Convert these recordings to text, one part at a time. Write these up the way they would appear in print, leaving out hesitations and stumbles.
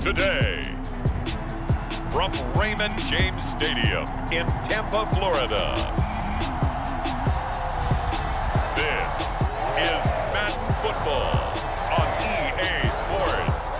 today. From Raymond James Stadium in Tampa, Florida. This is Madden Football on EA Sports.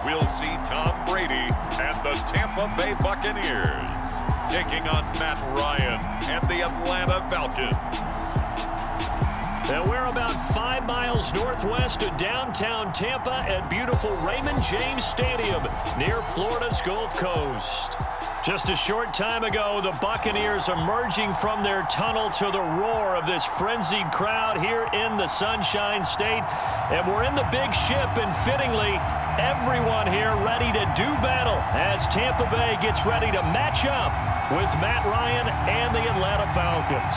We'll see Tom Brady and the Tampa Bay Buccaneers taking on Matt Ryan and the Atlanta Falcons. And we're about 5 miles northwest of downtown Tampa at beautiful Raymond James Stadium near Florida's Gulf Coast. Just a short time ago, the Buccaneers emerging from their tunnel to the roar of this frenzied crowd here in the Sunshine State. And we're in the big ship, and fittingly, everyone here ready to do battle as Tampa Bay gets ready to match up with Matt Ryan and the Atlanta Falcons.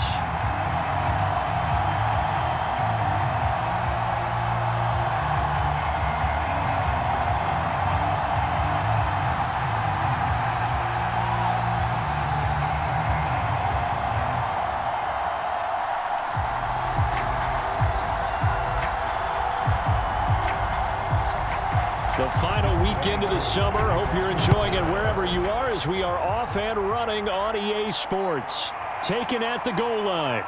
The final weekend of the summer. Hope you're enjoying it wherever you are as we are off and running on EA Sports. Taken at the goal line.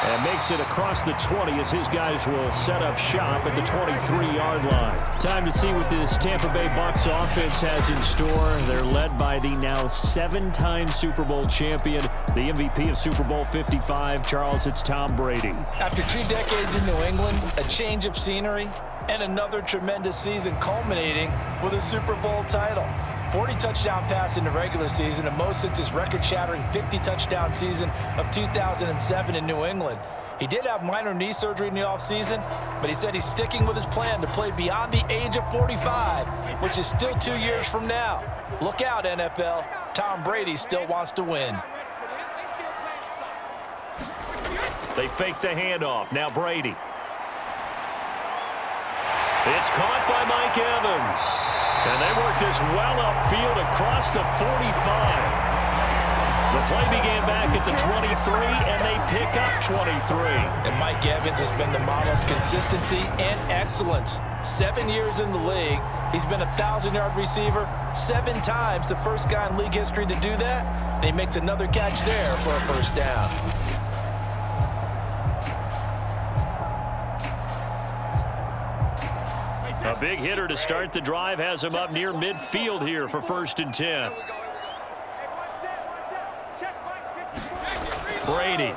And makes it across the 20 as his guys will set up shop at the 23-yard line. Time to see what this Tampa Bay Bucs offense has in store. They're led by the now 7-time Super Bowl champion, the MVP of Super Bowl 55. Charles, it's Tom Brady. After 2 decades in New England, a change of scenery, and another tremendous season culminating with a Super Bowl title. 40 touchdown pass in the regular season, the most since his record-shattering 50-touchdown season of 2007 in New England. He did have minor knee surgery in the offseason, but he said he's sticking with his plan to play beyond the age of 45, which is still 2 years from now. Look out, NFL. Tom Brady still wants to win. They fake the handoff. Now Brady. It's caught by Mike Evans. And they work this well upfield across the 45. The play began back at the 23, and they pick up 23. And Mike Evans has been the model of consistency and excellence. 7 years in the league. He's been a 1,000-yard receiver 7 times, the first guy in league history to do that. And he makes another catch there for a first down. A big hitter to start the drive has him up near midfield here for 1st and 10. Brady.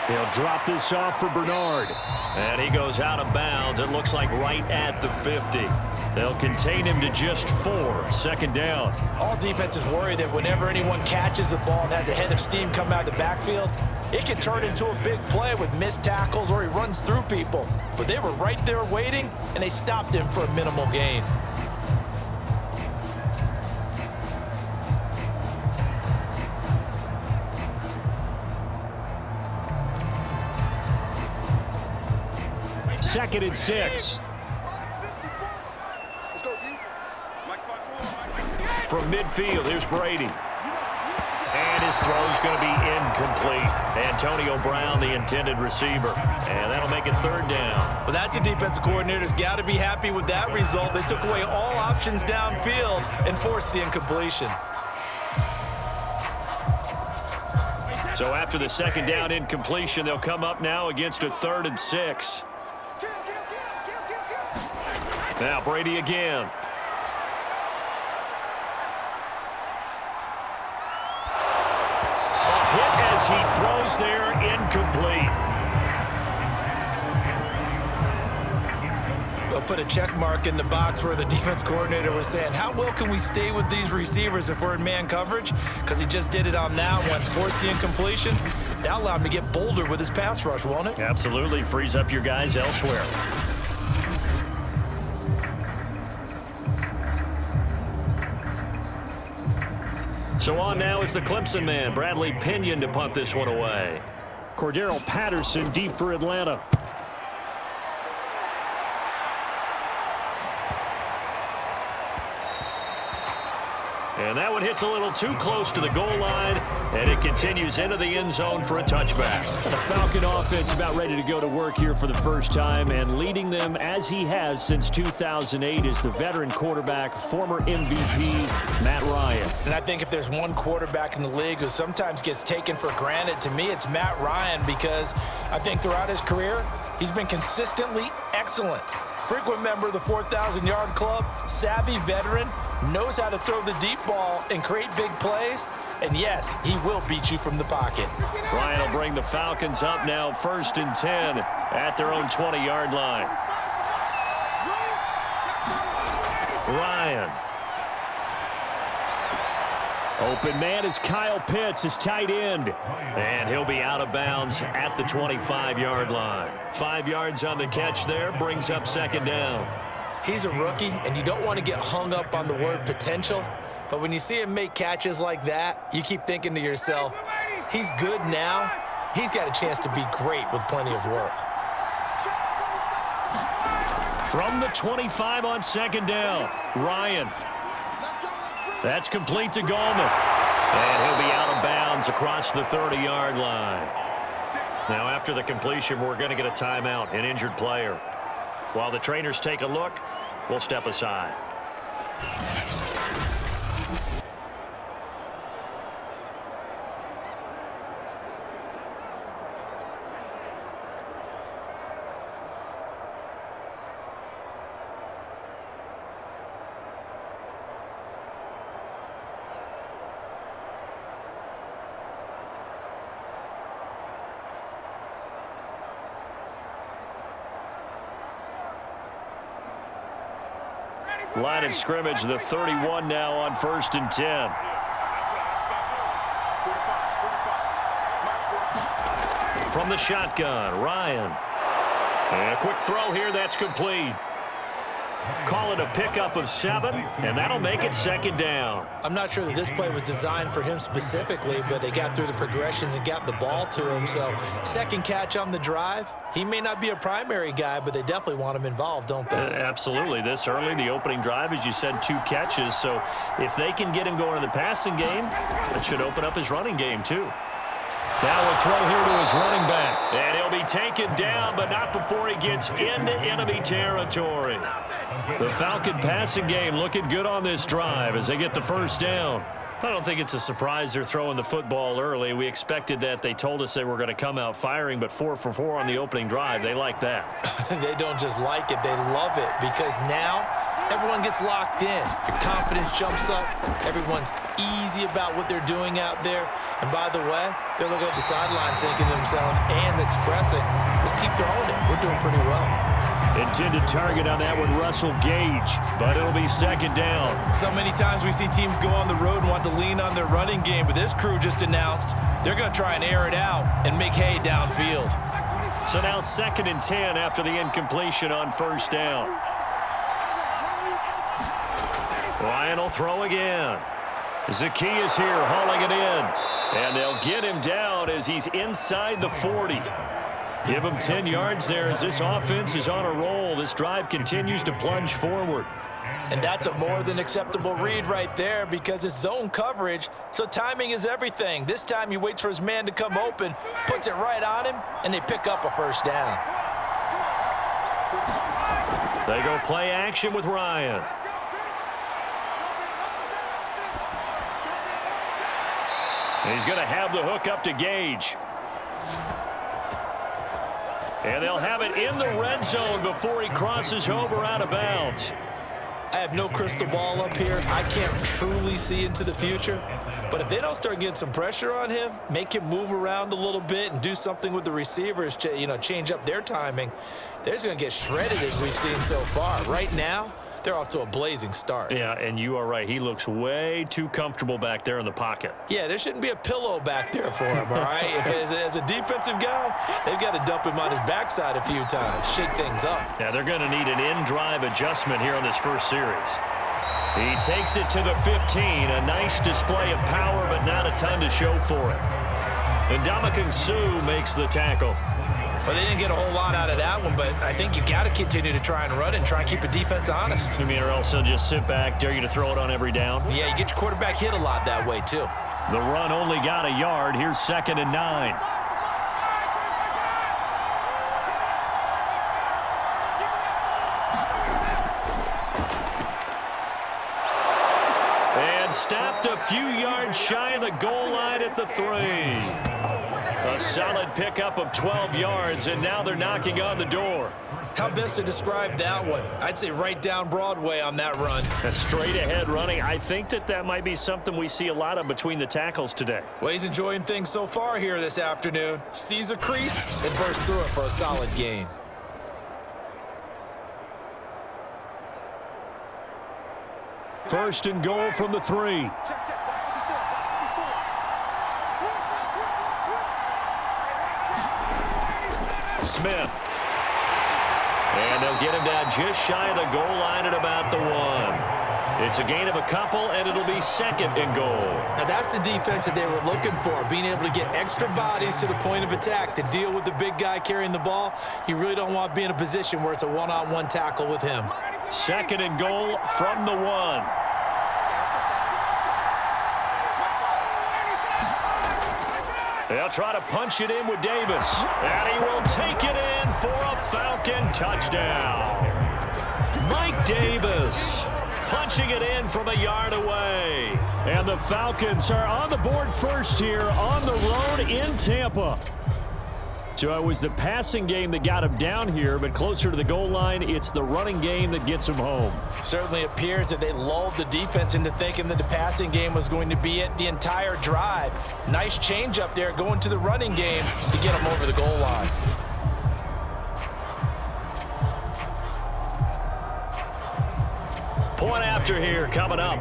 He'll drop this off for Bernard. And he goes out of bounds. It looks like right at the 50. They'll contain him to just 4. 2nd down. All defenses worry that whenever anyone catches the ball and has a head of steam come out of the backfield, it can turn into a big play with missed tackles or he runs through people. But they were right there waiting, and they stopped him for a minimal gain. Second and 6. From midfield, here's Brady. And his throw's going to be incomplete. Antonio Brown, the intended receiver. And that'll make it 3rd down. Well, that's a defensive coordinator's got to be happy with that result. They took away all options downfield and forced the incompletion. So after the 2nd down incompletion, they'll come up now against a 3rd and 6. Now Brady again. A hit as he throws there, incomplete. They'll put a check mark in the box where the defense coordinator was saying, how well can we stay with these receivers if we're in man coverage? Because he just did it on that one, forced the incompletion. That allowed him to get bolder with his pass rush, won't it? Absolutely, frees up your guys elsewhere. So on now is the Clemson man, Bradley Pinion, to punt this one away. Cordero Patterson deep for Atlanta. And that one hits a little too close to the goal line, and it continues into the end zone for a touchback. The Falcon offense about ready to go to work here for the first time, and leading them as he has since 2008 is the veteran quarterback, former MVP, Matt Ryan. And I think if there's one quarterback in the league who sometimes gets taken for granted, to me it's Matt Ryan, because I think throughout his career, he's been consistently excellent. Frequent member of the 4,000-yard club, savvy veteran, knows how to throw the deep ball and create big plays. And yes, he will beat you from the pocket. Ryan will bring the Falcons up now, 1st and 10 at their own 20-yard line. Ryan. Open man is Kyle Pitts, his tight end. And he'll be out of bounds at the 25-yard line. 5 yards on the catch there, brings up 2nd down. He's a rookie, and you don't want to get hung up on the word potential. But when you see him make catches like that, you keep thinking to yourself, he's good now. He's got a chance to be great with plenty of work. From the 25 on 2nd down, Ryan. That's complete to Gallman. And he'll be out of bounds across the 30-yard line. Now, after the completion, we're going to get a timeout, an injured player. While the trainers take a look, we'll step aside. Line of scrimmage, the 31 now on 1st and 10. From the shotgun, Ryan. And a quick throw here, that's complete. Call it a pickup of 7, and that'll make it 2nd down. I'm not sure that this play was designed for him specifically, but they got through the progressions and got the ball to him. So 2nd catch on the drive. He may not be a primary guy, but they definitely want him involved, don't they? Absolutely. This early, the opening drive, as you said, 2 catches. So if they can get him going in the passing game, it should open up his running game too. Now a throw here to his running back. And he'll be taken down, but not before he gets into enemy territory. The Falcon passing game looking good on this drive as they get the 1st down. I don't think it's a surprise they're throwing the football early. We expected that. They told us they were going to come out firing, but 4 for 4 on the opening drive. They like that. They don't just like it, they love it, because now everyone gets locked in. Your confidence jumps up. Everyone's easy about what they're doing out there. And by the way, they're looking at the sideline thinking to themselves and expressing, just keep throwing it. We're doing pretty well. Intended target on that one, Russell Gage, but it'll be 2nd down. So many times we see teams go on the road and want to lean on their running game, but this crew just announced they're going to try and air it out and make hay downfield. So now 2nd and 10 after the incompletion on 1st down. Ryan will throw again. Zacchaeus here hauling it in, and they'll get him down as he's inside the 40. Give him 10 yards there as this offense is on a roll. This drive continues to plunge forward. And that's a more than acceptable read right there, because it's zone coverage, so timing is everything. This time he waits for his man to come open, puts it right on him, and they pick up a 1st down. They go play action with Ryan. He's going to have the hook up to Gage. And they'll have it in the red zone before he crosses over out of bounds. I have no crystal ball up here. I can't truly see into the future. But if they don't start getting some pressure on him, make him move around a little bit and do something with the receivers, change up their timing, they're just going to get shredded as we've seen so far. Right now, they're off to a blazing start. Yeah, and you are right. He looks way too comfortable back there in the pocket. Yeah, there shouldn't be a pillow back there for him, all right? As a defensive guy, they've got to dump him on his backside a few times, shake things up. Yeah, they're going to need an in-drive adjustment here on this first series. He takes it to the 15. A nice display of power, but not a ton to show for it. And Ndamukong Suh makes the tackle. Well, they didn't get a whole lot out of that one, but I think you got to continue to try and run it and try and keep the defense honest. You mean, or else they'll just sit back, dare you to throw it on every down? Yeah, you get your quarterback hit a lot that way, too. The run only got a yard. Here's 2nd and 9. And stopped a few yards shy of the goal line at the 3. A solid pickup of 12 yards, and now they're knocking on the door. How best to describe that one? I'd say right down Broadway on that run. A straight-ahead running. I think that might be something we see a lot of between the tackles today. Well, he's enjoying things so far here this afternoon. Sees a crease and bursts through it for a solid gain. First and goal from the 3. Smith. And they'll get him down just shy of the goal line at about the 1. It's a gain of a couple, and it'll be 2nd and goal. Now, that's the defense that they were looking for, being able to get extra bodies to the point of attack to deal with the big guy carrying the ball. You really don't want to be in a position where it's a one-on-one tackle with him. 2nd and goal from the 1. They'll try to punch it in with Davis. And he will take it in for a Falcon touchdown. Mike Davis punching it in from a yard away. And the Falcons are on the board first here on the road in Tampa. So it was the passing game that got him down here, but closer to the goal line, it's the running game that gets him home. Certainly appears that they lulled the defense into thinking that the passing game was going to be it the entire drive. Nice change up there going to the running game to get him over the goal line. Point after here coming up.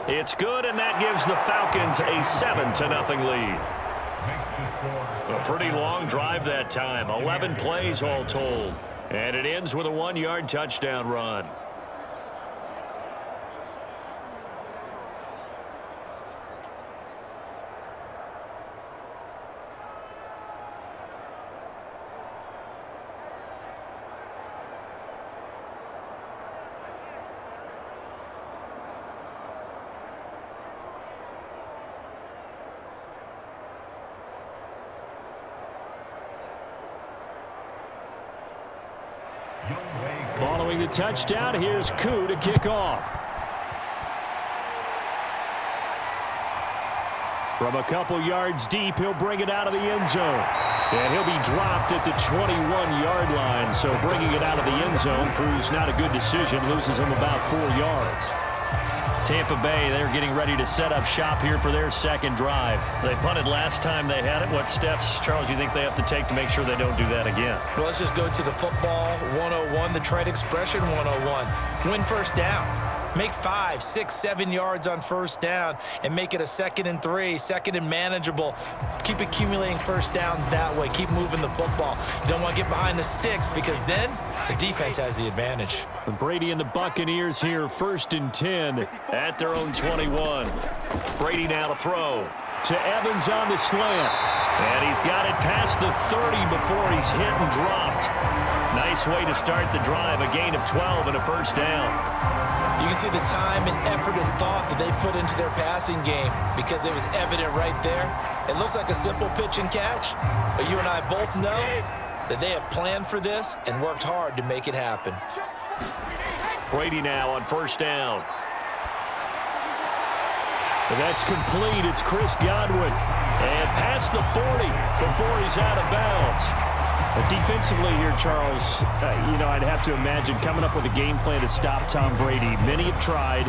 It's good, and that gives the Falcons a 7-0 lead. A pretty long drive that time. 11 plays all told. And it ends with a 1-yard touchdown run. Following the touchdown, here's Koo to kick off. From a couple yards deep, he'll bring it out of the end zone. And he'll be dropped at the 21-yard line. So bringing it out of the end zone proves not a good decision. Loses him about 4 yards. Tampa Bay, they're getting ready to set up shop here for their 2nd drive. They punted last time they had it. What steps, Charles, you think they have to take to make sure they don't do that again? Well, let's just go to the football 101, the trade expression 101. Win first down. Make 5, 6, 7 yards on first down and make it a 2nd and 3, 2nd and manageable. Keep accumulating first downs that way. Keep moving the football. You don't want to get behind the sticks because then the defense has the advantage. Brady and the Buccaneers here, 1st and 10 at their own 21. Brady now to throw. To Evans on the slant. And he's got it past the 30 before he's hit and dropped. Nice way to start the drive. A gain of 12 and a first down. You can see the time and effort and thought that they put into their passing game because it was evident right there. It looks like a simple pitch and catch, but you and I both know that they have planned for this and worked hard to make it happen. Brady now on first down. And that's complete. It's Chris Godwin. And past the 40 before he's out of bounds. But defensively here, Charles, I'd have to imagine coming up with a game plan to stop Tom Brady. Many have tried,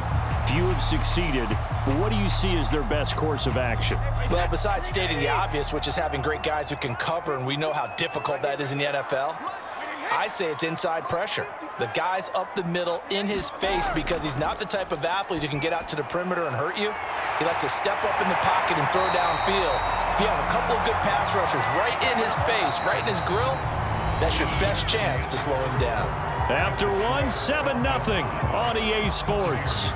few have succeeded. But what do you see as their best course of action? Well, besides stating the obvious, which is having great guys who can cover, and we know how difficult that is in the NFL, I say it's inside pressure. The guy's up the middle in his face because he's not the type of athlete who can get out to the perimeter and hurt you. He likes to step up in the pocket and throw downfield. If you have a couple of good pass rushers right in his face, right in his grill, That's your best chance to slow him down. After one, 7-0 on EA Sports.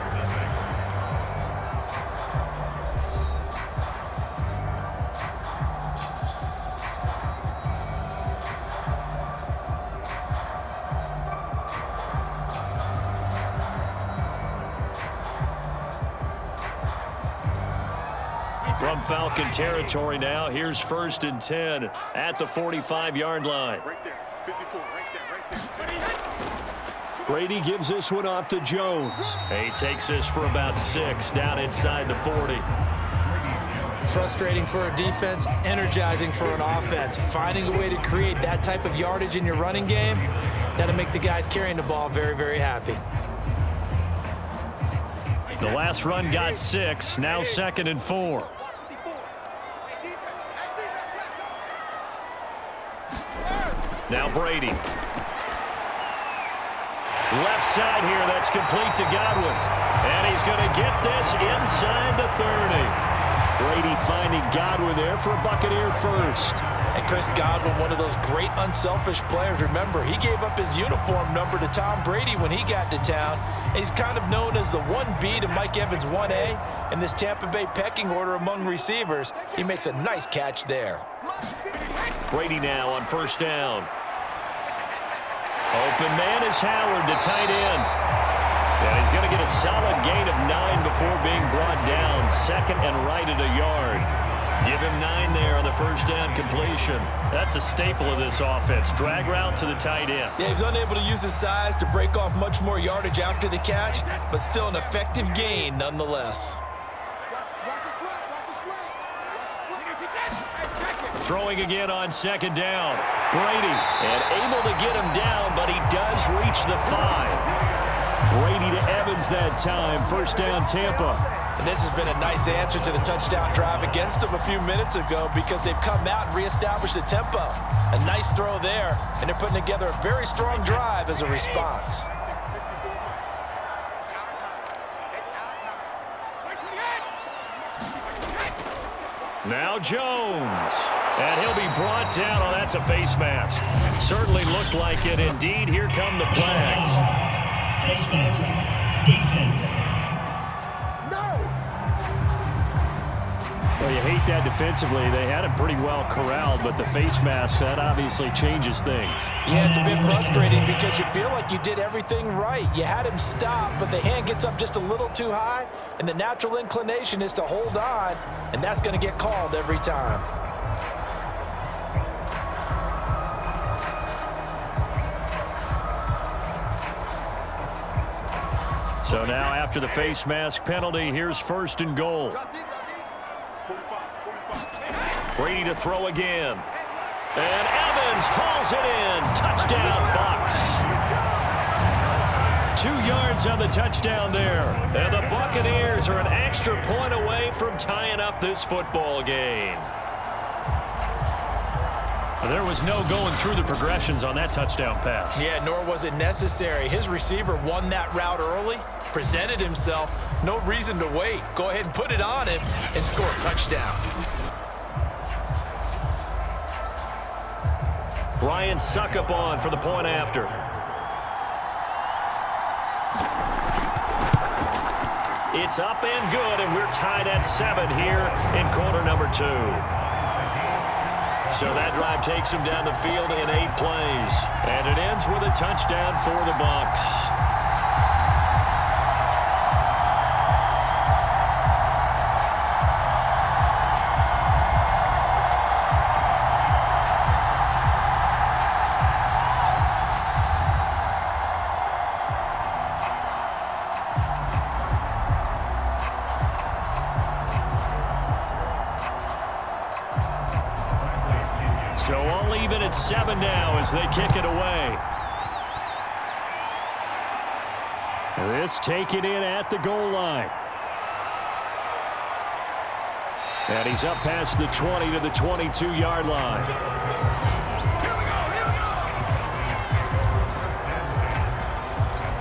From Falcon territory now, here's 1st and 10 at the 45-yard line. Right there, 54, right there. Brady gives this one off to Jones. He takes this for about 6 down inside the 40. Frustrating for a defense, energizing for an offense. Finding a way to create that type of yardage in your running game, that'll make the guys carrying the ball very, very happy. The last run got 6, now 2nd and 4. Now Brady. Left side here, that's complete to Godwin. And he's going to get this inside the 30. Brady finding Godwin there for a Buccaneer first. And Chris Godwin, one of those great unselfish players. Remember, he gave up his uniform number to Tom Brady when he got to town. He's kind of known as the 1B to Mike Evans' 1A in this Tampa Bay pecking order among receivers. He makes a nice catch there. Brady now on 1st down. Open man is Howard, the tight end. And he's going to get a solid gain of 9 before being brought down. 2nd and right at a yard. Give him 9 there on the 1st down completion. That's a staple of this offense. Drag route to the tight end. Yeah, he was unable to use his size to break off much more yardage after the catch, but still an effective gain nonetheless. Throwing again on 2nd down. Brady, and able to get him down, but he does reach the 5. Brady to Evans that time. 1st down, Tampa. And this has been a nice answer to the touchdown drive against them a few minutes ago because they've come out and reestablished the tempo. A nice throw there, and they're putting together a very strong drive as a response. Now Jones. And he'll be brought down. Oh, that's a face mask. Certainly looked like it. Indeed, here come the flags. Face mask. Defense. Well, you hate that defensively. They had it pretty well corralled, but the face mask, that obviously changes things. Yeah, it's a bit frustrating because you feel like you did everything right. You had him stop, but the hand gets up just a little too high, and the natural inclination is to hold on, and that's going to get called every time. So now after the face mask penalty, here's 1st and goal. Brady to throw again. And Evans hauls it in. Touchdown, Bucs. 2 yards on the touchdown there. And the Buccaneers are an extra point away from tying up this football game. There was no going through the progressions on that touchdown pass. Yeah, nor was it necessary. His receiver won that route early, presented himself. No reason to wait. Go ahead and put it on him and score a touchdown. Ryan Suckup on for the point after. It's up and good, and we're tied at 7 here in quarter number 2. So that drive takes him down the field in 8 plays. And it ends with a touchdown for the Bucs. So all even at 7 now as they kick it away. This taken in at the goal line. And he's up past the 20 to the 22-yard line.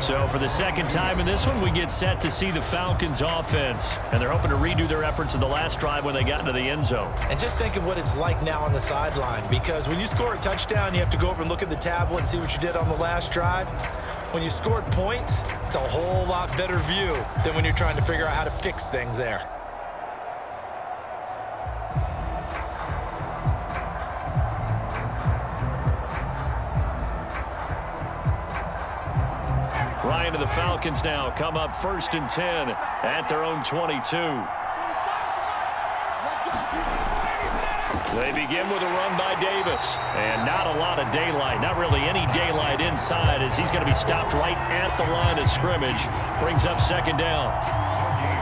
So for the second time in this one, we get set to see the Falcons offense. And they're hoping to redo their efforts in the last drive when they got into the end zone. And just think of what it's like now on the sideline, because when you score a touchdown, you have to go over and look at the tablet and see what you did on the last drive. When you scored points, it's a whole lot better view than when you're trying to figure out how to fix things there. Ryan to the Falcons now come up 1st and 10 at their own 22. They begin with a run by Davis. And not a lot of daylight, not really any daylight inside, as he's going to be stopped right at the line of scrimmage. Brings up 2nd down.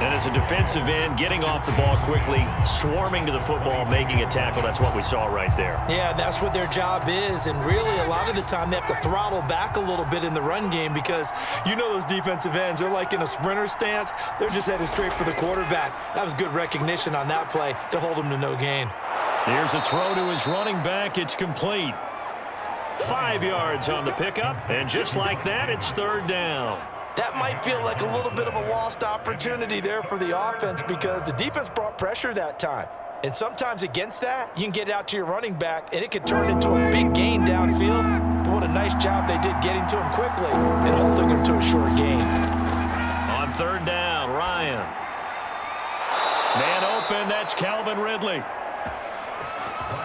And as a defensive end, getting off the ball quickly, swarming to the football, making a tackle. That's what we saw right there. Yeah, that's what their job is. And really, a lot of the time, they have to throttle back a little bit in the run game, because you know those defensive ends, they're like in a sprinter stance. They're just headed straight for the quarterback. That was good recognition on that play to hold him to no gain. Here's a throw to his running back. It's complete. 5 yards on the pickup. And just like that, it's 3rd down. That might feel like a little bit of a lost opportunity there for the offense, because the defense brought pressure that time. And sometimes against that, you can get out to your running back, and it could turn into a big gain downfield. But what a nice job they did getting to him quickly and holding him to a short gain. On 3rd down, Ryan. Man open, that's Calvin Ridley.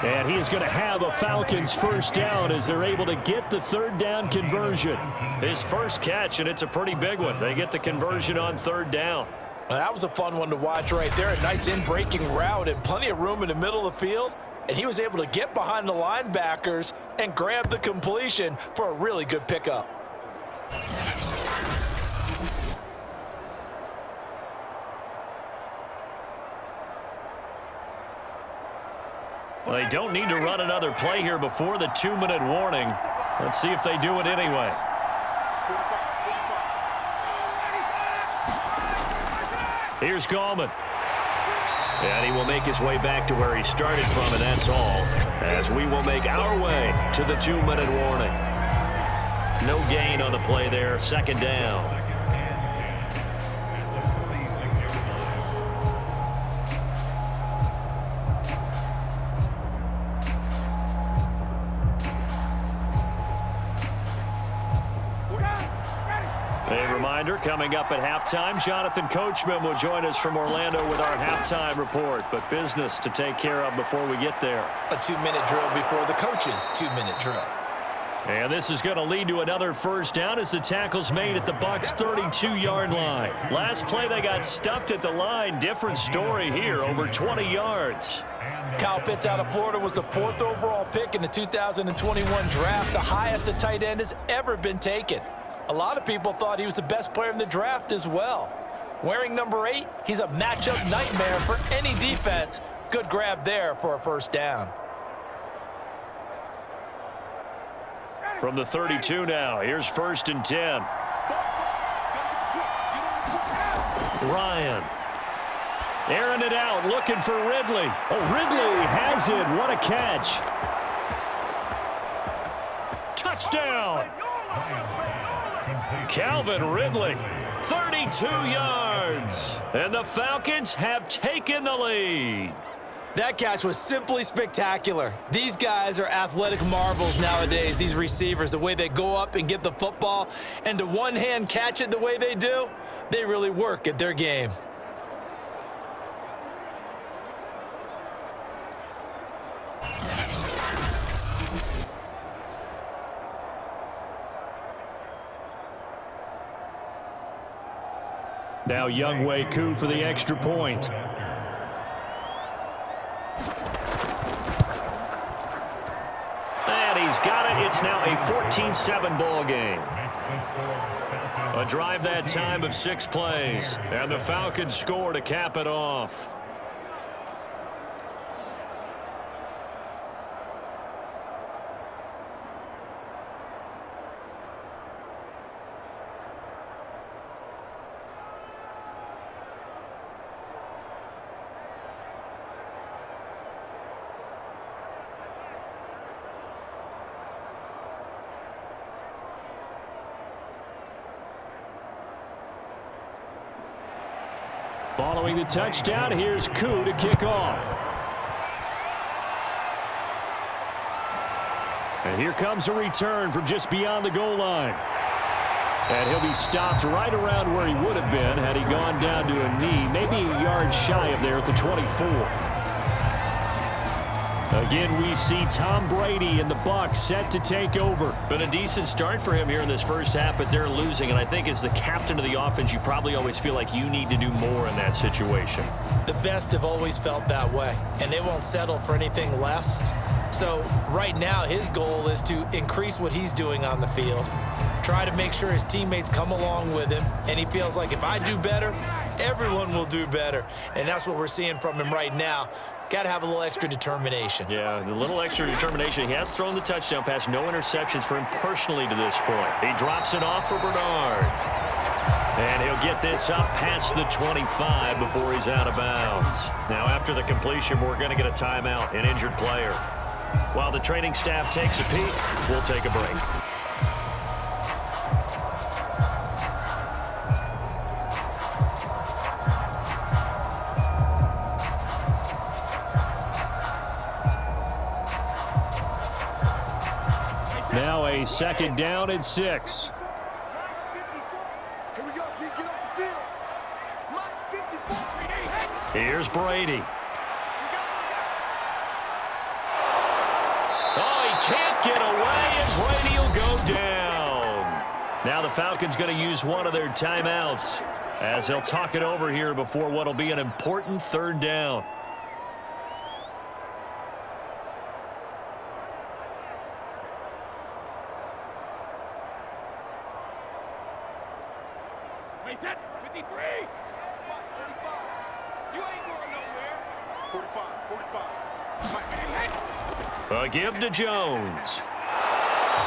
And he is going to have a Falcons 1st down as they're able to get the 3rd down conversion. His first catch, and it's a pretty big one. They get the conversion on 3rd down. Well, that was a fun one to watch right there. A nice in-breaking route and plenty of room in the middle of the field. And he was able to get behind the linebackers and grab the completion for a really good pickup. They don't need to run another play here before the 2-minute warning. Let's see if they do it anyway. Here's Gallman. And he will make his way back to where he started from, and that's all, as we will make our way to the 2-minute warning. No gain on the play there, 2nd down. A reminder, coming up at halftime, Jonathan Coachman will join us from Orlando with our halftime report. But business to take care of before we get there. A 2-minute drill before the coach's 2-minute drill. And this is going to lead to another 1st down as the tackle's made at the Bucs' 32-yard line. Last play, they got stuffed at the line. Different story here, over 20 yards. Kyle Pitts out of Florida was the 4th overall pick in the 2021 draft, the highest a tight end has ever been taken. A lot of people thought he was the best player in the draft as well. Wearing number 8, he's a matchup nightmare for any defense. Good grab there for a 1st down. From the 32 now, here's 1st and 10. Ryan. Airing it out, looking for Ridley. Oh, Ridley has it. What a catch. Touchdown. Calvin Ridley, 32 yards. And the Falcons have taken the lead. That catch was simply spectacular. These guys are athletic marvels nowadays, these receivers, the way they go up and get the football, and to one-hand catch it the way they do, they really work at their game. Now Youngway Koo for the extra point. And he's got it. It's now a 14-7 ball game. A drive that time of 6 plays. And the Falcons score to cap it off. Following the touchdown, here's Koo to kick off. And here comes a return from just beyond the goal line. And he'll be stopped right around where he would have been had he gone down to a knee, maybe a yard shy of there at the 24. Again, we see Tom Brady and the Bucs set to take over. Been a decent start for him here in this first half, but they're losing. And I think as the captain of the offense, you probably always feel like you need to do more in that situation. The best have always felt that way, and they won't settle for anything less. So right now, his goal is to increase what he's doing on the field, try to make sure his teammates come along with him, and he feels like if I do better, everyone will do better. And that's what we're seeing from him right now. Got to have a little extra determination. Yeah, the little extra determination. He has thrown the touchdown pass. No interceptions for him personally to this point. He drops it off for Bernard. And he'll get this up past the 25 before he's out of bounds. Now, after the completion, we're going to get a timeout, an injured player. While the training staff takes a peek, we'll take a break. Now a second down and 6. Here we go, D. Get off the field. Mine's 54. Here's Brady. Oh, he can't get away, and Brady will go down. Now the Falcons going to use one of their timeouts as they'll talk it over here before what will be an important third down. Wait, that 53. 45. You ain't going nowhere. 45. A give to Jones.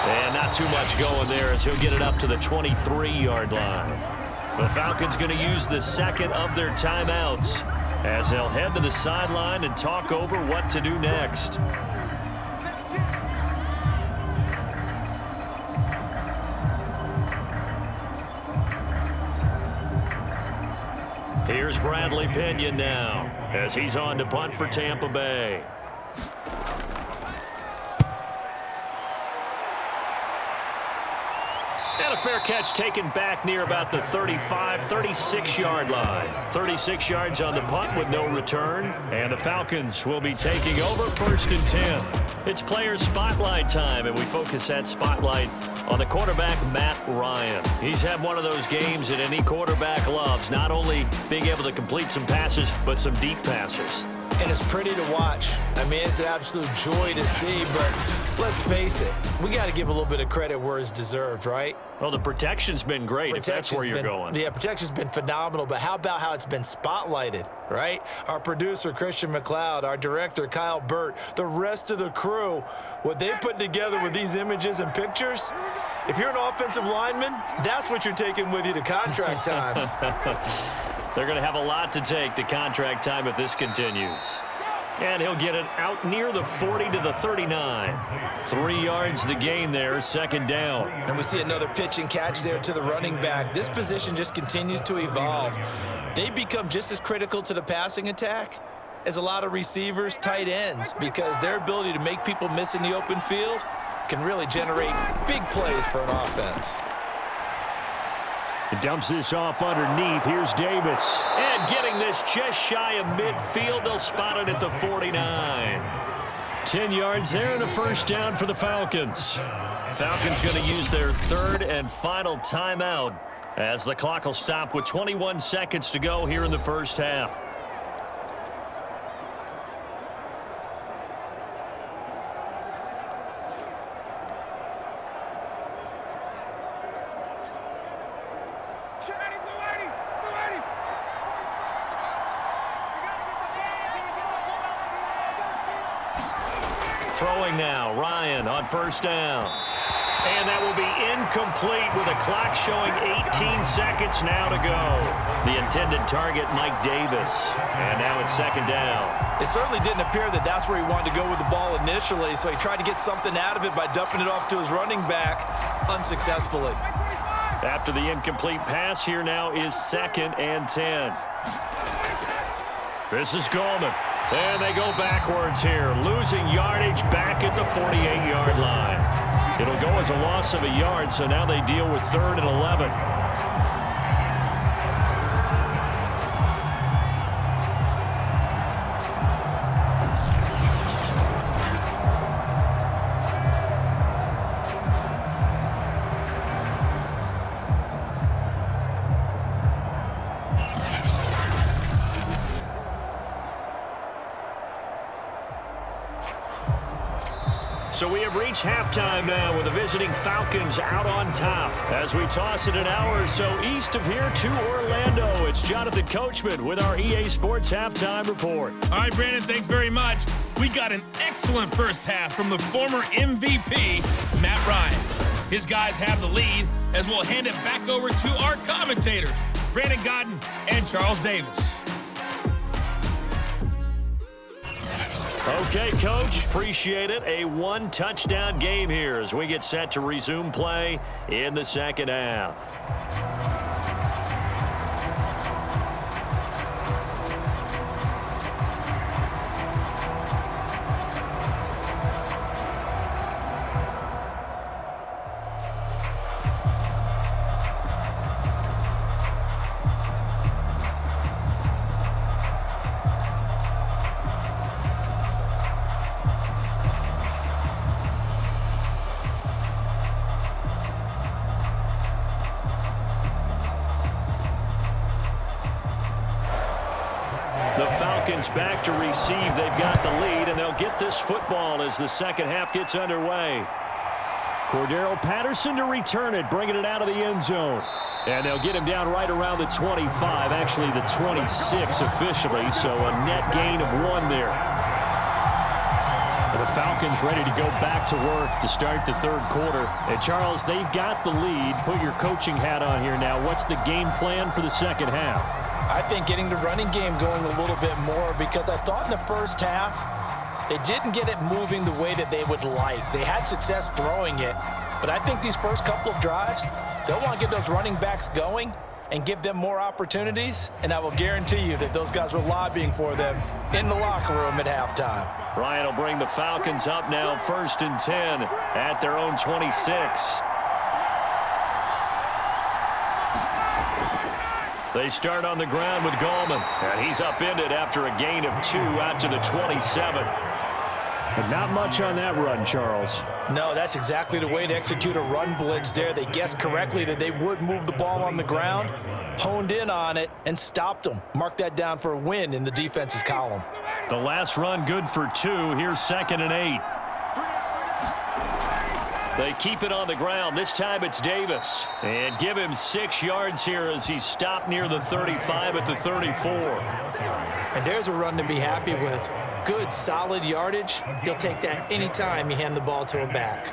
And not too much going there as he'll get it up to the 23-yard line. The Falcons going to use the second of their timeouts as they'll head to the sideline and talk over what to do next. Here's Bradley Pinion now as he's on to punt for Tampa Bay. And a fair catch taken back near about the 35, 36-yard line. 36 yards on the punt with no return. And the Falcons will be taking over 1st and 10. It's player spotlight time, and we focus that spotlight on the quarterback, Matt Ryan. He's had one of those games that any quarterback loves, not only being able to complete some passes, but some deep passes. And it's pretty to watch. I mean, it's an absolute joy to see, but let's face it, we got to give a little bit of credit where it's deserved, right? Well, the protection's been great, if that's where you're going. Yeah, protection's been phenomenal, but how about how it's been spotlighted, right? Our producer, Christian McLeod, our director, Kyle Burt, the rest of the crew, what they put together with these images and pictures, if you're an offensive lineman, that's what you're taking with you to contract time. They're going to have a lot to take to contract time if this continues. And he'll get it out near the 40 to the 39. 3 yards the gain there, second down. And we see another pitch and catch there to the running back. This position just continues to evolve. They become just as critical to the passing attack as a lot of receivers, tight ends, because their ability to make people miss in the open field can really generate big plays for an offense. He dumps this off underneath. Here's Davis. And getting this just shy of midfield. They'll spot it at the 49. 10 yards there and a first down for the Falcons. Falcons going to use their third and final timeout as the clock will stop with 21 seconds to go here in the first half. Throwing now, Ryan on first down. And that will be incomplete with a clock showing 18 seconds now to go. The intended target, Mike Davis. And now it's second down. It certainly didn't appear that that's where he wanted to go with the ball initially, so he tried to get something out of it by dumping it off to his running back unsuccessfully. After the incomplete pass, here now is 2nd and 10. This is Goldman. And they go backwards here, losing yardage back at the 48-yard line. It'll go as a loss of a yard, so now they deal with 3rd and 11. So we have reached halftime now with the visiting Falcons out on top. As we toss it an hour or so east of here to Orlando, it's Jonathan Coachman with our EA Sports Halftime Report. All right, Brandon, thanks very much. We got an excellent first half from the former MVP, Matt Ryan. His guys have the lead as we'll hand it back over to our commentators, Brandon Godwin and Charles Davis. Okay, Coach, appreciate it. A one-touchdown game here as we get set to resume play in the second half. Back to receive. They've got the lead, and they'll get this football as the second half gets underway. Cordero Patterson to return it, bringing it out of the end zone. And they'll get him down right around the 25, actually the 26 officially, so a net gain of 1 there. And the Falcons ready to go back to work to start the third quarter. And Charles, they've got the lead. Put your coaching hat on here now. What's the game plan for the second half? I think getting the running game going a little bit more, because I thought in the first half they didn't get it moving the way that they would like. They had success throwing it, but I think these first couple of drives, they'll want to get those running backs going and give them more opportunities, and I will guarantee you that those guys were lobbying for them in the locker room at halftime. Ryan will bring the Falcons up now 1st and 10 at their own 26. They start on the ground with Goldman, and he's upended after a gain of 2 out to the 27. But not much on that run, Charles. No, that's exactly the way to execute a run blitz there. They guessed correctly that they would move the ball on the ground, honed in on it, and stopped them. Mark that down for a win in the defense's column. The last run good for 2. Here's 2nd and 8. They keep it on the ground. This time it's Davis. And give him 6 yards here as he's stopped near the 35 at the 34. And there's a run to be happy with. Good, solid yardage. He'll take that anytime you hand the ball to a back.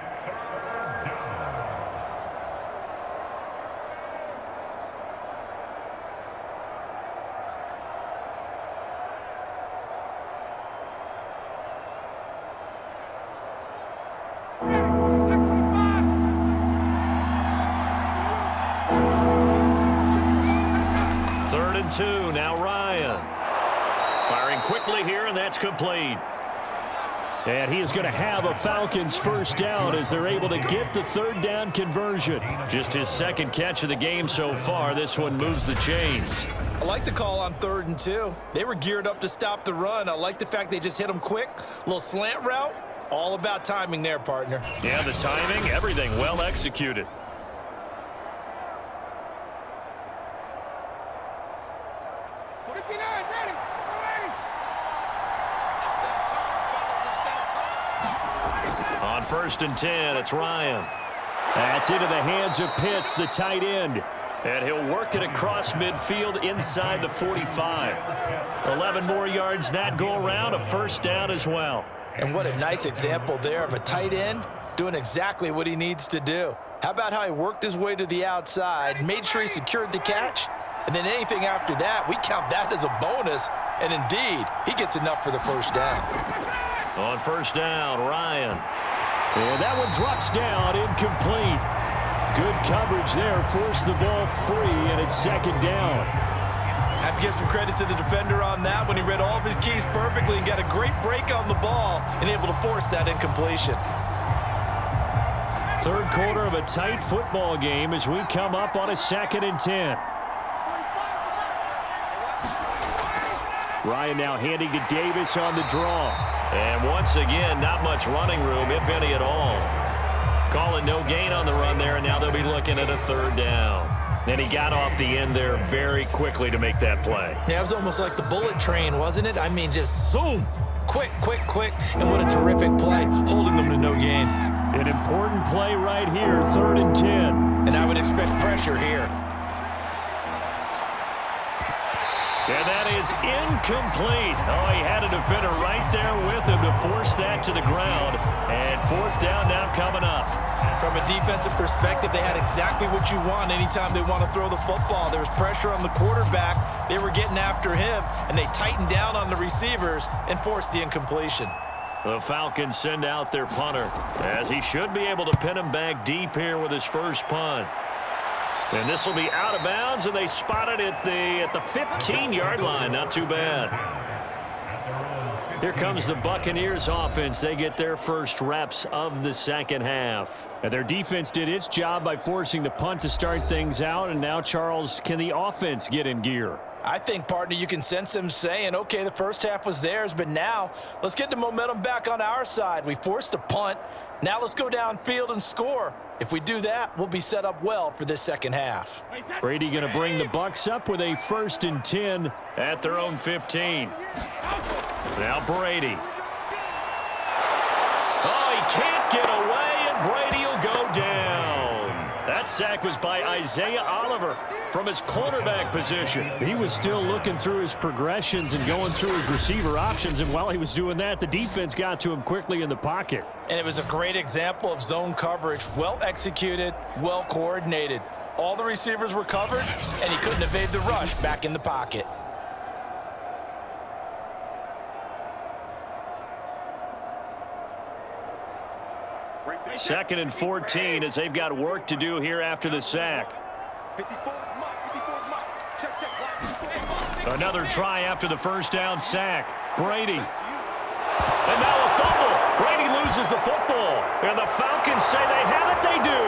Now Ryan firing quickly here, and that's complete. And he is going to have a Falcons first down as they're able to get the 3rd down conversion. Just his 2nd catch of the game so far. This one moves the chains. I like the call on 3rd and 2. They were geared up to stop the run. I like the fact they just hit them quick. A little slant route. All about timing there, partner. Yeah, the timing, everything well executed. On 1st and 10, it's Ryan. That's into the hands of Pitts, the tight end. And he'll work it across midfield inside the 45. 11 more yards that go around, a first down as well. And what a nice example there of a tight end doing exactly what he needs to do. How about how he worked his way to the outside, made sure he secured the catch, and then anything after that, we count that as a bonus. And indeed, he gets enough for the first down. On 1st down, Ryan. And that one drops down, incomplete. Good coverage there, forced the ball free, and it's 2nd down. I have to give some credit to the defender on that when he read all of his keys perfectly and got a great break on the ball and able to force that incompletion. Third quarter of a tight football game as we come up on a 2nd and 10. Ryan now handing to Davis on the draw. And once again, not much running room, if any at all. Call it no gain on the run there, and now they'll be looking at a 3rd down. And he got off the end there very quickly to make that play. Yeah, it was almost like the bullet train, wasn't it? I mean, just zoom. Quick, quick, quick. And what a terrific play, holding them to no gain. An important play right here, 3rd and 10. And I would expect pressure here. And that is incomplete. Oh, he had a defender right there with him to force that to the ground. And 4th down now coming up. From a defensive perspective, they had exactly what you want anytime they want to throw the football. There was pressure on the quarterback. They were getting after him, and they tightened down on the receivers and forced the incompletion. The Falcons send out their punter, as he should be able to pin him back deep here with his first punt. And this will be out of bounds, and they spot it at the 15-yard line. Not too bad. Here comes the Buccaneers offense. They get their first reps of the second half. And their defense did its job by forcing the punt to start things out. And now, Charles, can the offense get in gear? I think, partner, you can sense them saying, okay, the first half was theirs, but now let's get the momentum back on our side. We forced a punt. Now let's go downfield and score. If we do that, we'll be set up well for this second half. Brady going to bring the Bucs up with a 1st and 10 at their own 15. Now Brady. Oh, he can't get away, and Brady will go down. That sack was by Isaiah Oliver from his cornerback position. He was still looking through his progressions and going through his receiver options, and while he was doing that, the defense got to him quickly in the pocket. And it was a great example of zone coverage, well executed, well coordinated. All the receivers were covered, and he couldn't evade the rush back in the pocket. Second and 14 as they've got work to do here after the sack. Another try after the first down sack. Brady. And now a fumble. Brady loses the football. And the Falcons say they have it. They do.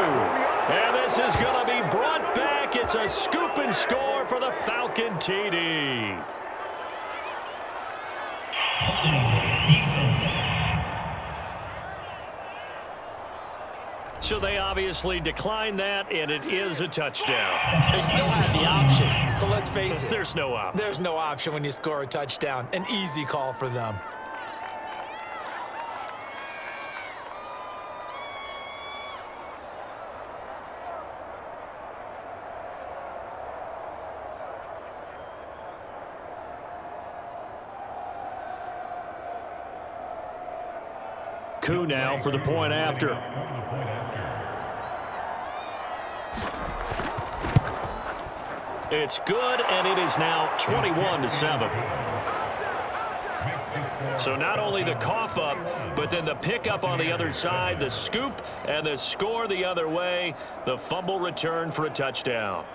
And this is going to be brought back. It's a scoop and score for the Falcon TD. Defense. So they obviously declined that, and it is a touchdown. They still had the option, but let's face it. There's no option. There's no option when you score a touchdown. An easy call for them. Coup now for the point after. It's good, and it is now 21-7. So not only the cough up, but then the pickup on the other side, the scoop, and the score the other way, the fumble return for a touchdown.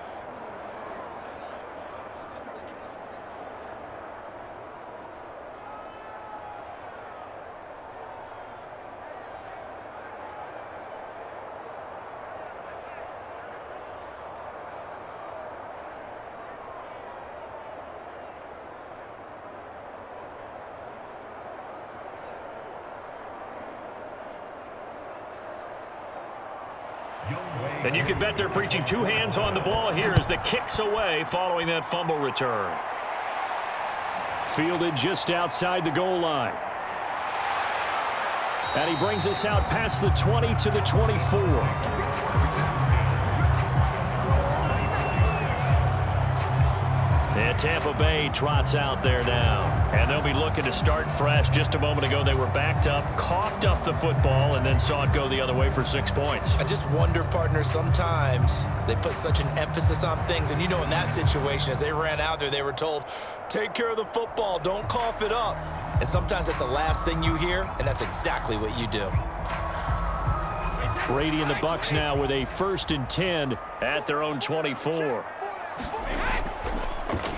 And you can bet they're preaching two hands on the ball here as the kick's away following that fumble return. Fielded just outside the goal line. And he brings us out past the 20 to the 24. And Tampa Bay trots out there now. And they'll be looking to start fresh. Just a moment ago, they were backed up, coughed up the football, and then saw it go the other way for 6 points. I just wonder, partner, sometimes they put such an emphasis on things. And, you know, in that situation, as they ran out there, they were told, take care of the football, don't cough it up. And sometimes that's the last thing you hear, and that's exactly what you do. Brady and the Bucs now with a 1st and 10 at their own 24.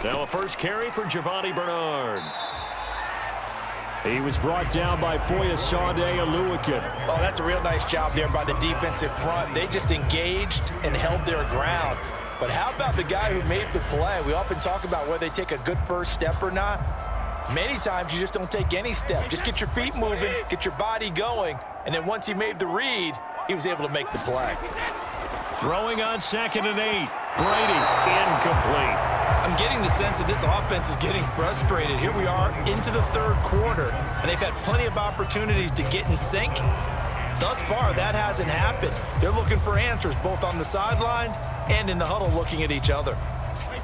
Now a first carry for Giovanni Bernard. He was brought down by Foyesade Aluakin. Oh, that's a real nice job there by the defensive front. They just engaged and held their ground. But how about the guy who made the play? We often talk about whether they take a good first step or not. Many times you just don't take any step. Just get your feet moving, get your body going, and then once he made the read, he was able to make the play. Throwing on 2nd and 8. Brady, incomplete. I'm getting the sense that this offense is getting frustrated. Here we are into the third quarter, and they've had plenty of opportunities to get in sync. Thus far, that hasn't happened. They're looking for answers both on the sidelines and in the huddle looking at each other.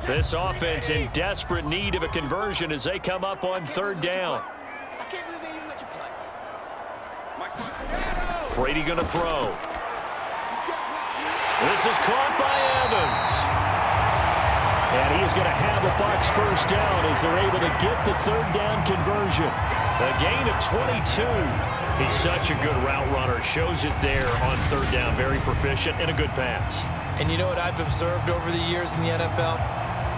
This offense in desperate need of a conversion as they come up on 3rd down. I can't believe they even let you play. Brady going to throw. This is caught by Evans. And he is going to have the Bucs first down as they're able to get the 3rd down conversion. A gain of 22. He's such a good route runner. Shows it there on 3rd down. Very proficient and a good pass. And you know what I've observed over the years in the NFL?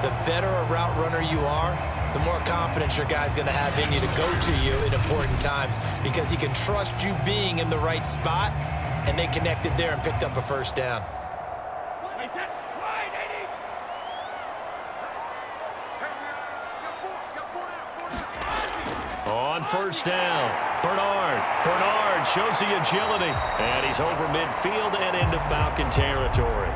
The better a route runner you are, the more confidence your guy's going to have in you to go to you in important times because he can trust you being in the right spot, and they connected there and picked up a first down. On 1st down, Bernard shows the agility, and he's over midfield and into Falcon territory.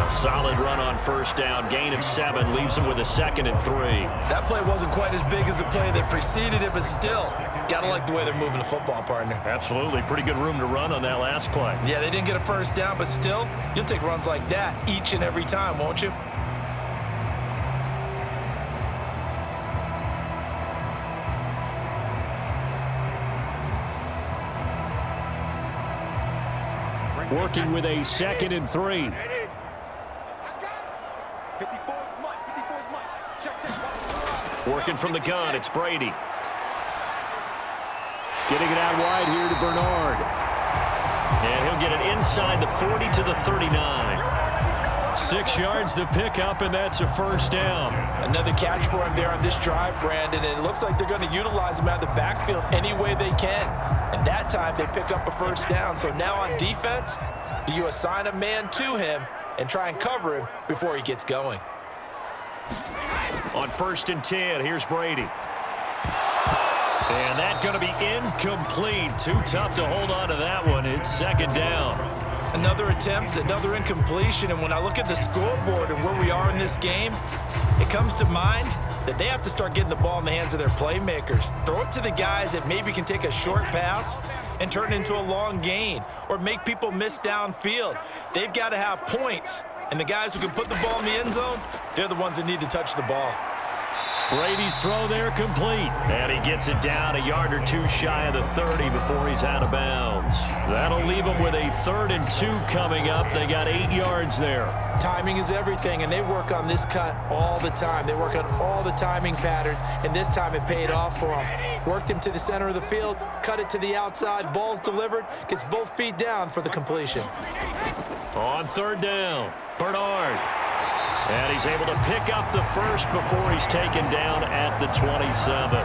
A solid run on 1st down, gain of 7, leaves him with a 2nd and 3. That play wasn't quite as big as the play that preceded it, but still, gotta like the way they're moving the football, partner. Absolutely, pretty good room to run on that last play. Yeah, they didn't get a first down, but still, you'll take runs like that each and every time, won't you? Working with a 2nd and 3. Working from the gun, it's Brady. Getting it out wide here to Bernard. And he'll get it inside the 40 to the 39. 6 yards to pick up, and that's a first down. Another catch for him there on this drive, Brandon, and it looks like they're going to utilize him out of the backfield any way they can. And that time, they pick up a first down. So now on defense, do you assign a man to him and try and cover him before he gets going? On 1st and 10, here's Brady. And that's going to be incomplete. Too tough to hold on to that one. It's 2nd down. Another attempt, another incompletion, and when I look at the scoreboard and where we are in this game, it comes to mind that they have to start getting the ball in the hands of their playmakers. Throw it to the guys that maybe can take a short pass and turn it into a long gain or make people miss downfield. They've got to have points, and the guys who can put the ball in the end zone, they're the ones that need to touch the ball. Brady's throw there complete. And he gets it down a yard or 2 shy of the 30 before he's out of bounds. That'll leave him with a 3rd and 2 coming up. They got 8 yards there. Timing is everything, and they work on this cut all the time. They work on all the timing patterns, and this time it paid off for them. Worked him to the center of the field, cut it to the outside, ball's delivered, gets both feet down for the completion. On 3rd down, Bernard. And he's able to pick up the first before he's taken down at the 27.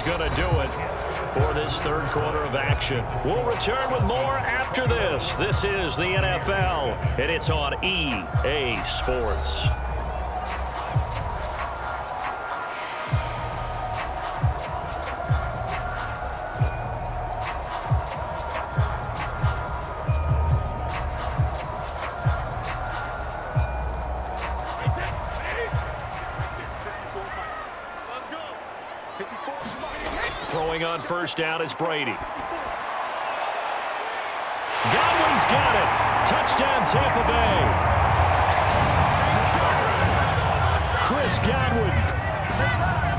Going to do it for this 3rd quarter of action. We'll return with more after this. This is the NFL, and it's on EA Sports. Throwing on 1st down is Brady. Godwin's got it. Touchdown, Tampa Bay. Chris Godwin.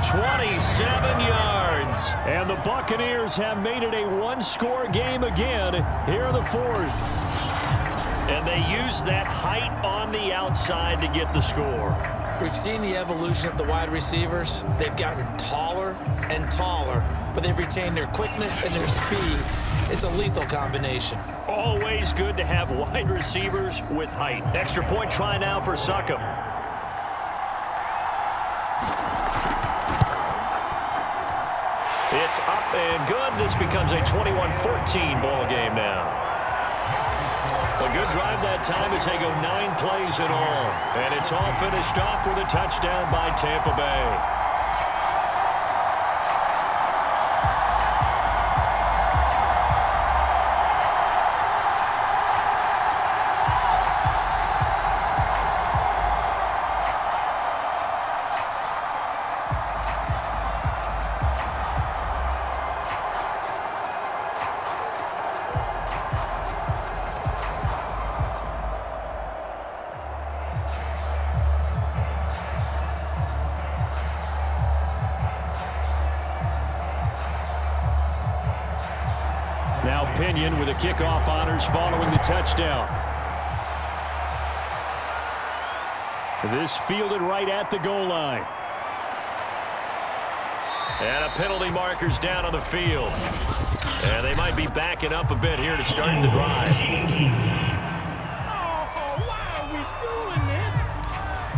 27 yards. And the Buccaneers have made it a one-score game again here in the fourth. And they use that height on the outside to get the score. We've seen the evolution of the wide receivers. They've gotten taller and taller, but they've retained their quickness and their speed. It's a lethal combination. Always good to have wide receivers with height. Extra point try now for Succop. It's up and good. This becomes a 21-14 ball game now. A good drive that time as they go 9 plays in all. And it's all finished off with a touchdown by Tampa Bay. Now Pinion with the kickoff honors following the touchdown. This fielded right at the goal line. And a penalty marker's down on the field. And they might be backing up a bit here to start the drive.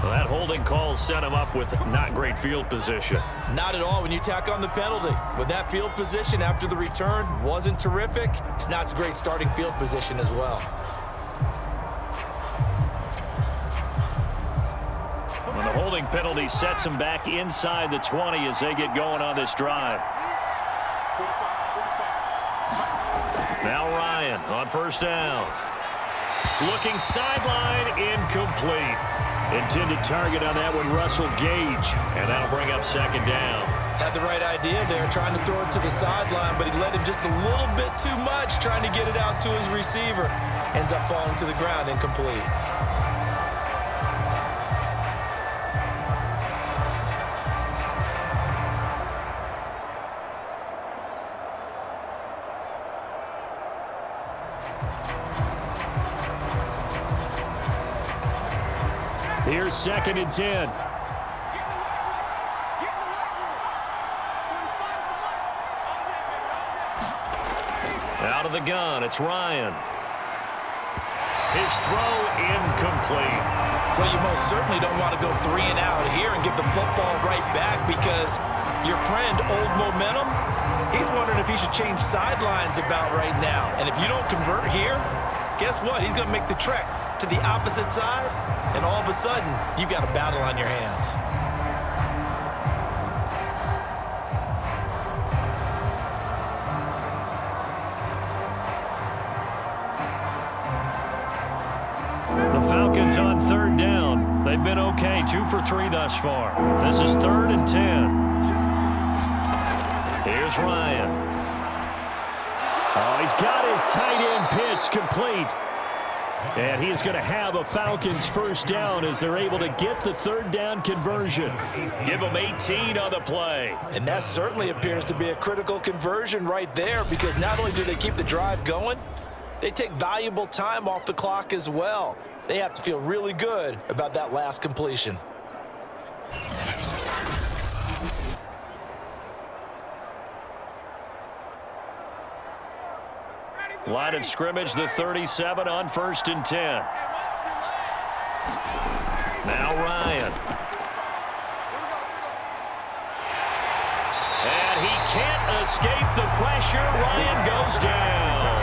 Well, that holding call set him up with not great field position. Not at all when you tack on the penalty. With that field position after the return wasn't terrific, it's not a great starting field position as well. And the holding penalty sets him back inside the 20 as they get going on this drive. Now Ryan on first down. Looking sideline, incomplete. Intended target on that one, Russell Gage. And that'll bring up second down. Had the right idea there, trying to throw it to the sideline, but he let him just a little bit too much, trying to get it out to his receiver. Ends up falling to the ground, incomplete. Here's 2nd and 10. Out of the gun, it's Ryan. His throw incomplete. Well, you most certainly don't want to go 3 and out here and give the football right back because your friend, Old Momentum, he's wondering if he should change sidelines about right now. And if you don't convert here, guess what? He's going to make the trek to the opposite side, and all of a sudden, you've got a battle on your hands. The Falcons on 3rd down. They've been okay, 2 for 3 thus far. This is 3rd and 10. Here's Ryan. Oh, he's got his tight end pitch complete. And he is going to have a Falcons first down as they're able to get the 3rd down conversion. Give them 18 on the play. And that certainly appears to be a critical conversion right there because not only do they keep the drive going, they take valuable time off the clock as well. They have to feel really good about that last completion. Line of scrimmage, the 37 on 1st and 10. Now Ryan. And he can't escape the pressure. Ryan goes down.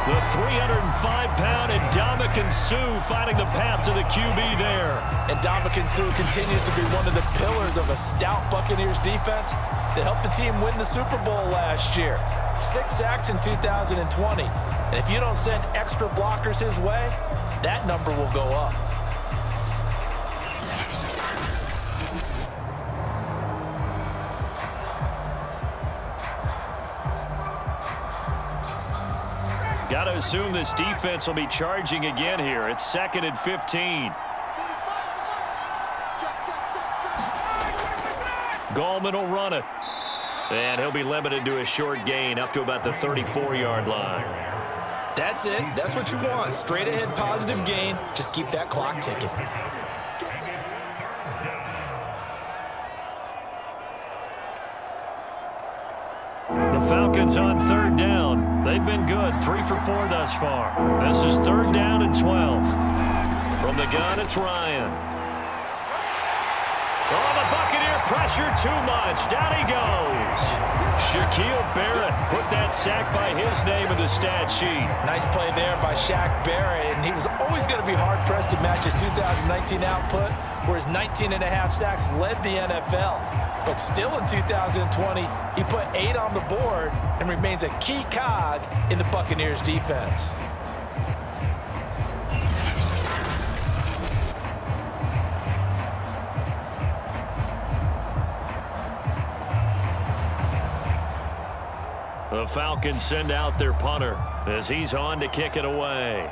The 305-pound Ndamukong Suh finding the path to the QB there. And Ndamukong Suh continues to be one of the pillars of a stout Buccaneers defense that helped the team win the Super Bowl last year. 6 sacks in 2020. And if you don't send extra blockers his way, that number will go up. Got to assume this defense will be charging again here. It's 2nd and 15. Gallman will run it. And he'll be limited to a short gain up to about the 34-yard line. That's it. That's what you want. Straight ahead positive gain. Just keep that clock ticking. The Falcons on third down. They've been good. 3 for 4 thus far. This is third down and 12. From the gun, it's Ryan. Oh, the Buccaneer pressure too much. Down he goes. Shaquille Barrett put that sack by his name in the stat sheet. Nice play there by Shaq Barrett, and he was always going to be hard-pressed to match his 2019 output, where his 19.5 sacks led the NFL. But still in 2020, he put 8 on the board and remains a key cog in the Buccaneers defense. The Falcons send out their punter as he's on to kick it away.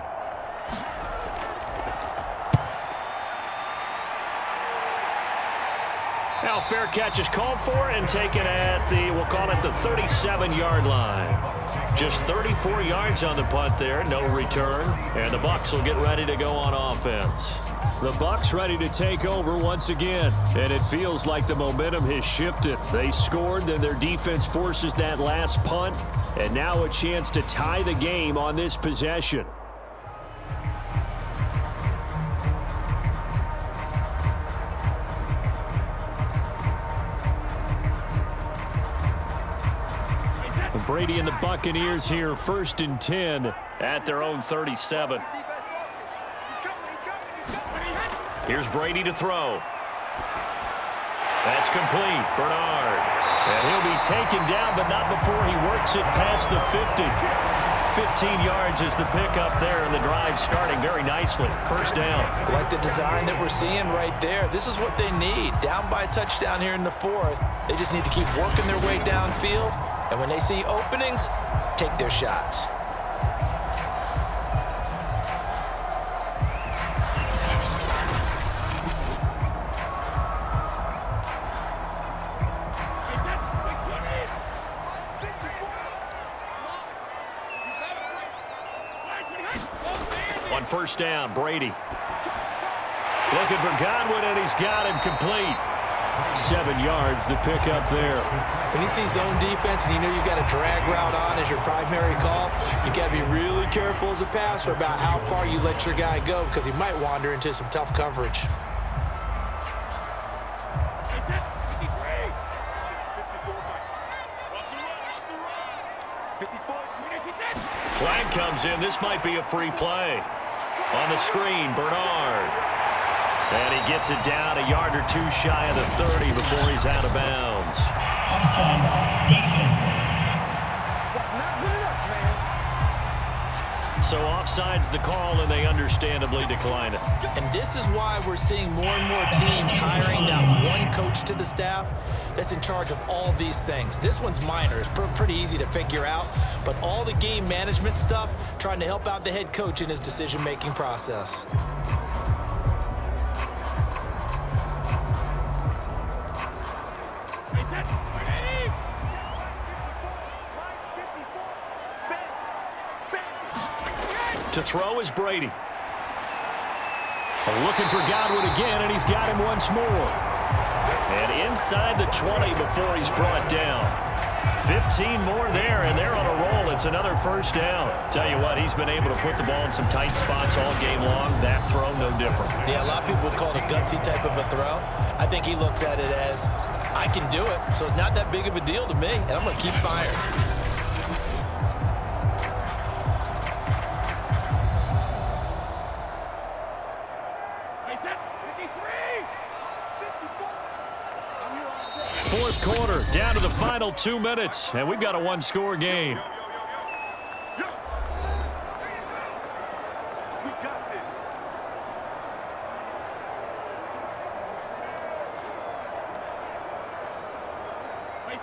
Now fair catch is called for and taken at the, we'll call it the 37-yard line. Just 34 yards on the punt there, no return, and the Bucs will get ready to go on offense. The Bucs ready to take over once again, and it feels like the momentum has shifted. They scored, then their defense forces that last punt, and now a chance to tie the game on this possession. Brady and the Buccaneers here, 1st and 10 at their own 37. Here's Brady to throw. That's complete. Bernard. And he'll be taken down, but not before he works it past the 50. 15 yards is the pickup there, and the drive starting very nicely. First down. Like the design that we're seeing right there. This is what they need. Down by a touchdown here in the 4th. They just need to keep working their way downfield. And when they see openings, take their shots. On first down, Brady. Looking for Godwin, and he's got him complete. 7 yards, the pickup there. When you see zone defense and you know you've got a drag route on as your primary call, you got to be really careful as a passer about how far you let your guy go, because he might wander into some tough coverage. Flag comes in. This might be a free play. On the screen, Bernard. And he gets it down a yard or 2 shy of the 30 before he's out of bounds. Offside, defense. So offside's the call, and they understandably decline it. And this is why we're seeing more and more teams hiring that one coach to the staff that's in charge of all these things. This one's minor. It's pretty easy to figure out. But all the game management stuff, trying to help out the head coach in his decision-making process. To throw is Brady. Looking for Godwin again, and he's got him once more. And inside the 20 before he's brought down. 15 more there, and they're on a roll. It's another first down. Tell you what, he's been able to put the ball in some tight spots all game long. That throw, no different. Yeah, a lot of people would call it a gutsy type of a throw. I think he looks at it as, I can do it, so it's not that big of a deal to me, and I'm going to keep firing. Fourth quarter, down to the final 2 minutes, and we've got a one-score game.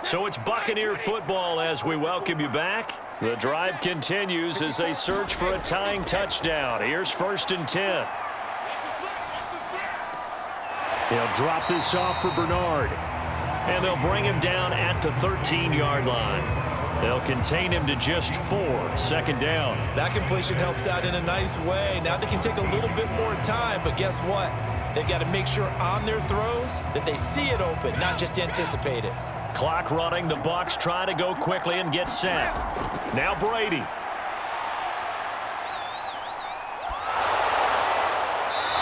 So it's Buccaneer football as we welcome you back. The drive continues as they search for a tying touchdown. Here's 1st and 10. They'll drop this off for Bernard. and they'll bring him down at the 13-yard line. They'll contain him to just 4, second down. That completion helps out in a nice way. Now they can take a little bit more time, but guess what? They've got to make sure on their throws that they see it open, not just anticipate it. Clock running. The Bucs try to go quickly and get set. Now Brady.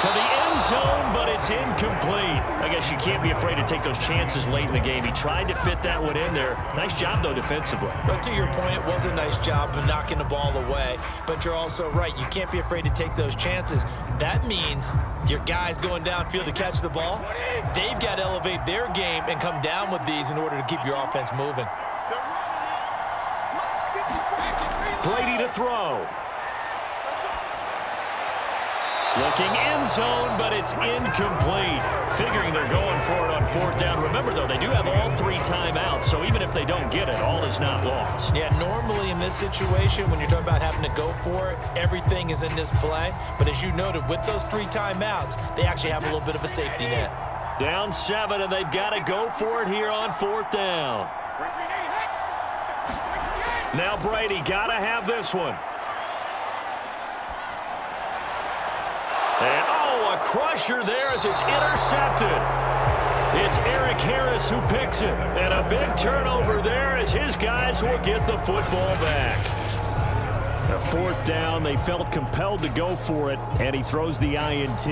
To the end zone, but it's incomplete. I guess you can't be afraid to take those chances late in the game. He tried to fit that one in there. Nice job, though, defensively. But to your point, it was a nice job of knocking the ball away. But you're also right. You can't be afraid to take those chances. That means your guys going downfield to catch the ball, they've got to elevate their game and come down with these in order to keep your offense moving. Brady to throw. Looking end zone, but it's incomplete. Figuring they're going for it on 4th down. Remember, though, they do have all 3 timeouts, so even if they don't get it, all is not lost. Yeah, normally in this situation, when you're talking about having to go for it, everything is in this play. But as you noted, with those 3 timeouts, they actually have a little bit of a safety net. Down 7, and they've got to go for it here on 4th down. Now Brady, got to have this one. And, a crusher there as it's intercepted. It's Eric Harris who picks it. And a big turnover there as his guys will get the football back. A 4th down, they felt compelled to go for it, and he throws the INT.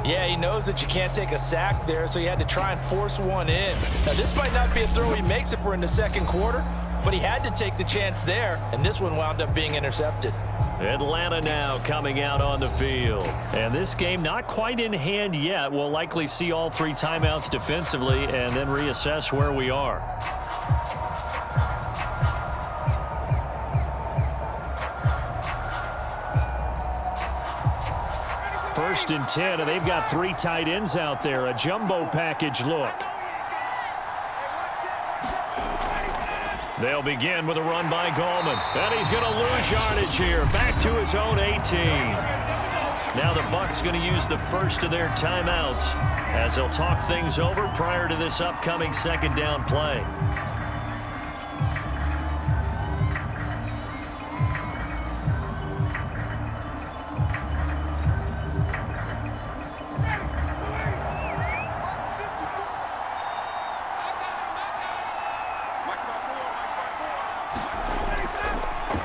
Yeah, he knows that you can't take a sack there, so he had to try and force one in. Now, this might not be a throw he makes it for in the second quarter, but he had to take the chance there, and this one wound up being intercepted. Atlanta now coming out on the field. And this game not quite in hand yet. We'll likely see all 3 timeouts defensively and then reassess where we are. First and 10, and they've got 3 tight ends out there. A jumbo package look. They'll begin with a run by Gallman. And he's going to lose yardage here. Back to his own 18. Now the Bucs going to use the first of their timeouts as they'll talk things over prior to this upcoming second down play.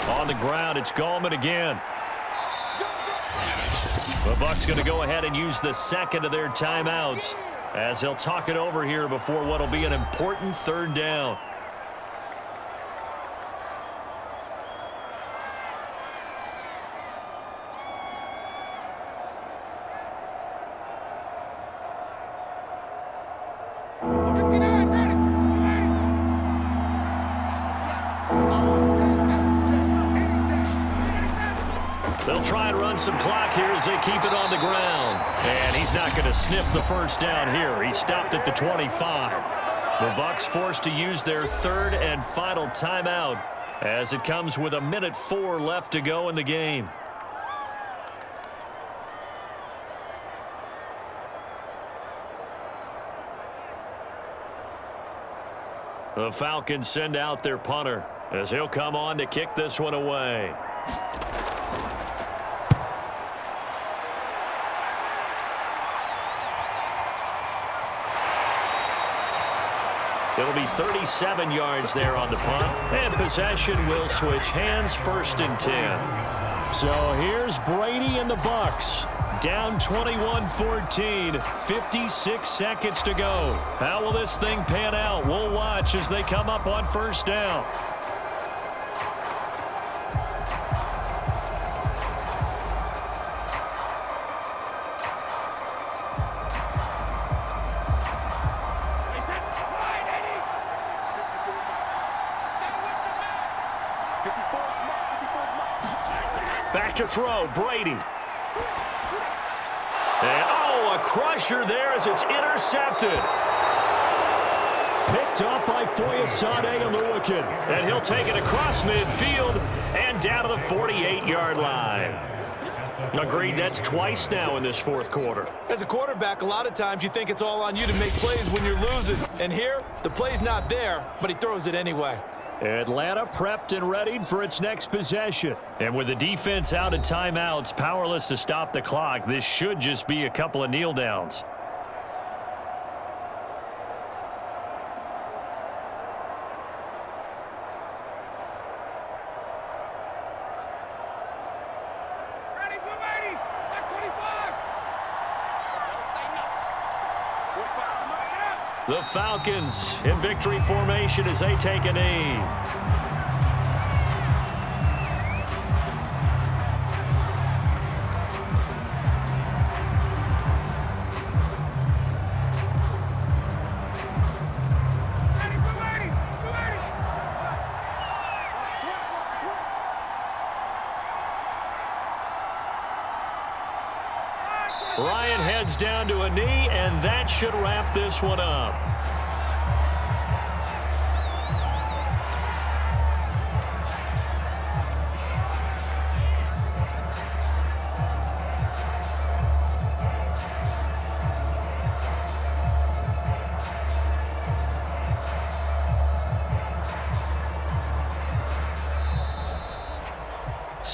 On the ground, it's Gallman again. The Bucs going to go ahead and use the second of their timeouts as they'll talk it over here before what will be an important 3rd down. They'll try and run some clock here as they keep it on the ground. And he's not going to sniff the first down here. He stopped at the 25. The Bucs forced to use their 3rd and final timeout as it comes with 1:04 left to go in the game. The Falcons send out their punter as he'll come on to kick this one away. It'll be 37 yards there on the punt. And possession will switch hands, 1st and 10. So here's Brady and the Bucs. Down 21-14, 56 seconds to go. How will this thing pan out? We'll watch as they come up on 1st down. Back to throw, Brady. And, a crusher there as it's intercepted. Picked up by Foyesade Oluwakin. And he'll take it across midfield and down to the 48-yard line. Agreed, that's twice now in this fourth quarter. As a quarterback, a lot of times you think it's all on you to make plays when you're losing. And here, the play's not there, but he throws it anyway. Atlanta prepped and readied for its next possession. And with the defense out of timeouts, powerless to stop the clock, this should just be a couple of kneel downs. The Falcons in victory formation as they take a knee. Ryan heads down to a knee, and that should wrap this one up.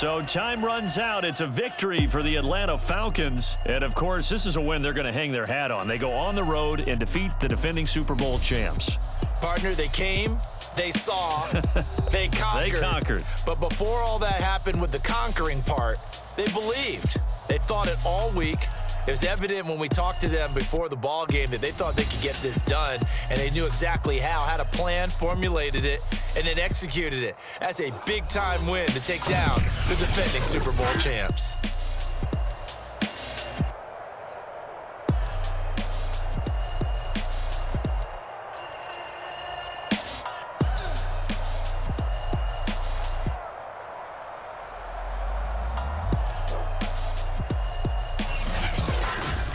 So time runs out. It's a victory for the Atlanta Falcons. And, of course, this is a win they're going to hang their hat on. They go on the road and defeat the defending Super Bowl champs. Partner, they came, they saw, they conquered. They conquered. But before all that happened with the conquering part, they believed. They thought it all week. It was evident when we talked to them before the ball game that they thought they could get this done, and they knew exactly how, had a plan, formulated it, and then executed it. That's a big-time win to take down the defending Super Bowl champs.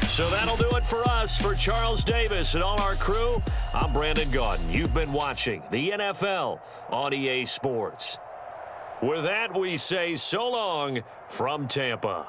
So that'll do it for us. For Charles Davis and all our crew, I'm Brandon Gaudin. You've been watching the NFL on EA Sports. With that, we say so long from Tampa.